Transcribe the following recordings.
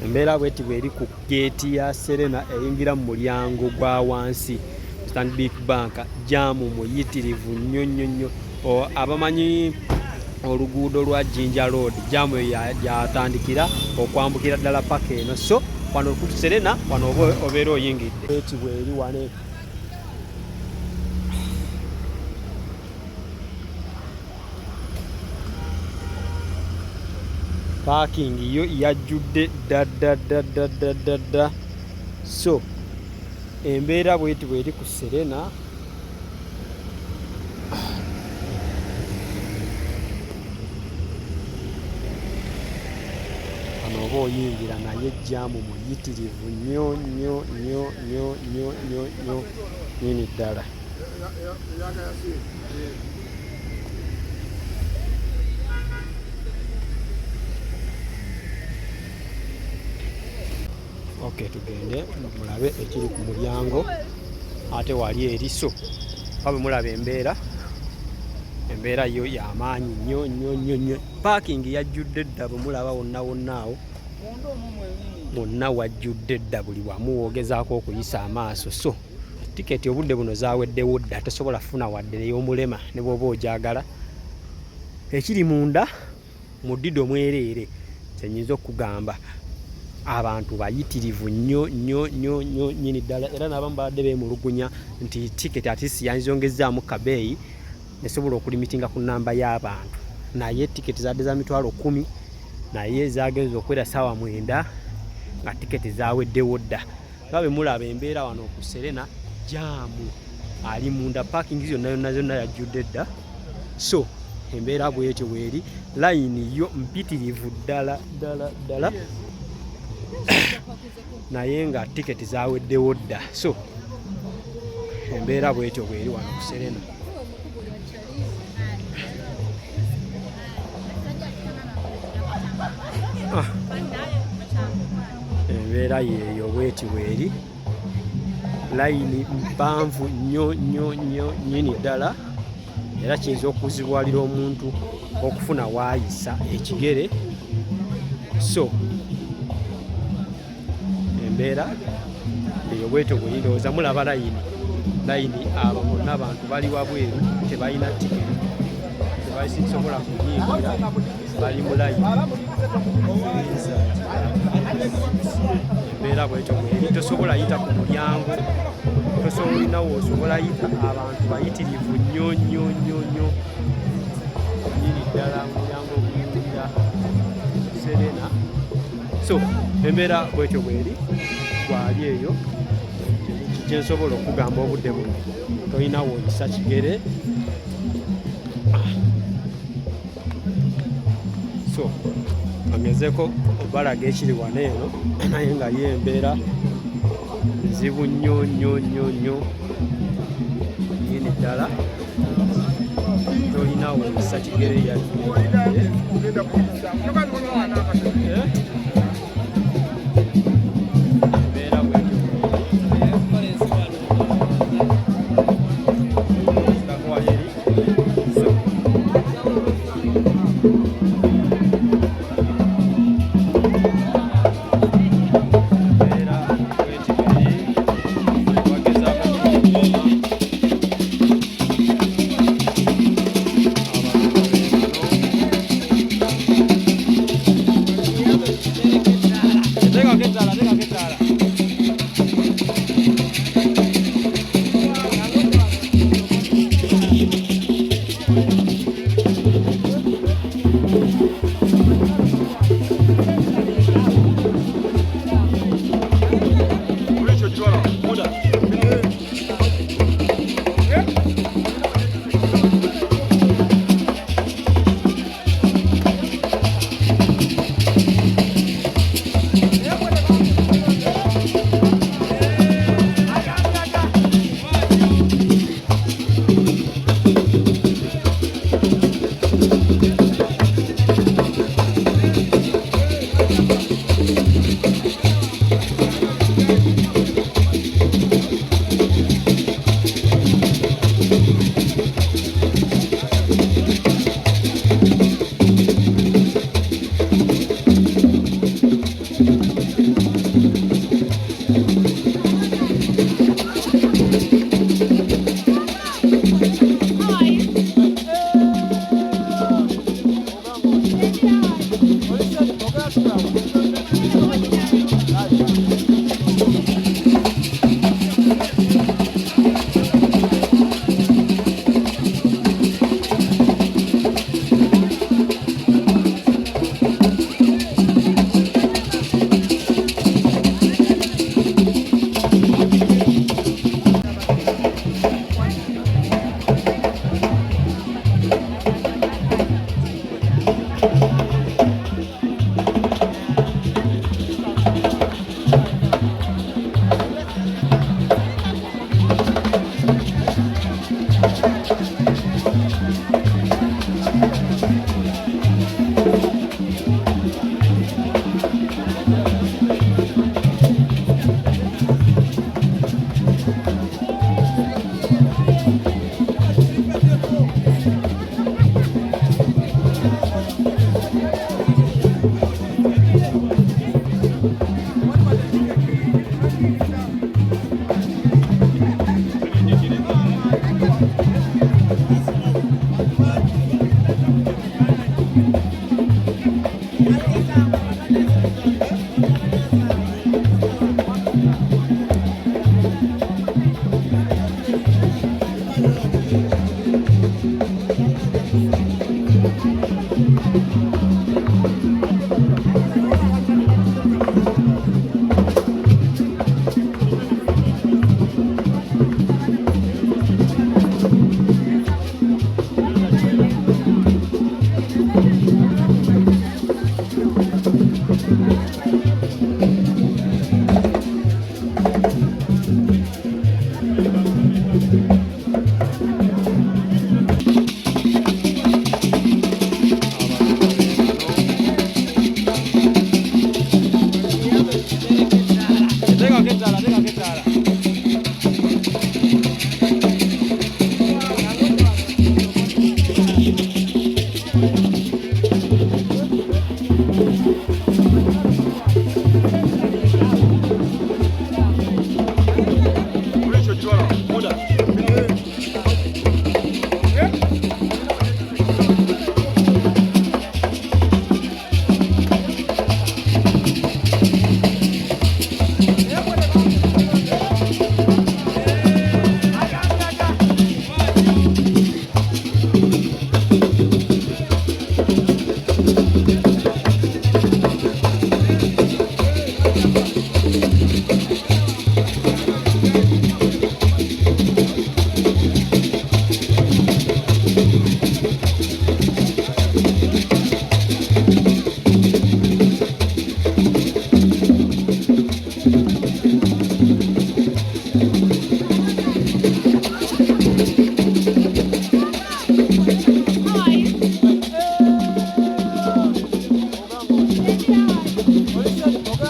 Embeera bweti bweri ku geeti ya Serena eyingira mu mulyango gwa wansi Stanbic Bank. Jaamu muyitirivu nnyo nnyo nnyo. Abamanyi oluguudo lwa Jinja Road, jaamu yatandikira okwambukira ddala paka eno. So wano ku Serena wano obeera oyingidde. Bweti bweri wane. Parking yo yajjudde dda. So embeera bweti bweri ku Serena. Wano oba oyingira naye jaamu muyitirivu nnyo nnyo nnyo nnyo nnyo nnyo nnyo nini ddala. Okay, tugende mulabe ekiri ku mulyango ate wali eriso. Kabe mulabe embeera yo y'amaanyi nnyo nnyo nnyo nnyo. Parking yajjudde dda bwe mulaba wonna awo. Wonna wajjudde dda buli wamu woogezaako okuyisa amaaso. So tiketi obudde buno zaaweddewo dda, tosobola funa wadde ey'omulema ne bw'oba ogyagala. Ekiri munda mu ddido mwereere kyenyinza okugamba abantu bayitirivu nnyo nnyo nnyo nnyo nnyini ddala, era n'abamu babadde beemulugunya nti tiketi ati yanzongezzaamu kabeeyi nesobola okulimitinga ku nnamba y'abantu, naye tiketi zadde za mitwalo 10 naye zaagenza okwera ssaawa 9 nga tiketi zaaweddewo dda. Nga bwe mulaba embeera wano ku Serena, jaamu ali munda, parking zonna yajjudde dda. So embeera bwetyo weeri, layini yo mpitirivu ddala. Naye nga tiketi zaaweddewo dda. So embeera bwetyo bweri wano ku Serena. Embeera yeeyo bweti bweri, layini mpanvu nnyo nnyo nnyo nnyini ddala, era kiyinza okuzibwalira omuntu okufuna waayisa ekigere. So embeera eyo bwetyo bweri, ndowooza mulaba layini abo bonna abantu bali wabweru tebalina tiketi, tebasobola kuyingira, bali mu layini. Embeera bwetyo bweri, tosobola yita ku mulyango, tosobola woosobola yita. Abantu bayitirivu nnyo nnyo nnyo nnyo nnyini ddala mulyango okuyingira Serena. So embeera bwetyo bweri, gwali eyo kyensobola okugamba obudde buno, tolina woyisa kigere. So agezeko obalaga ekiri wano eno, naye nga yo embeera nzibu nnyo nnyo nnyo nnyo nnyini ddala, tolina woyisa kigere yadde.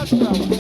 Thank you.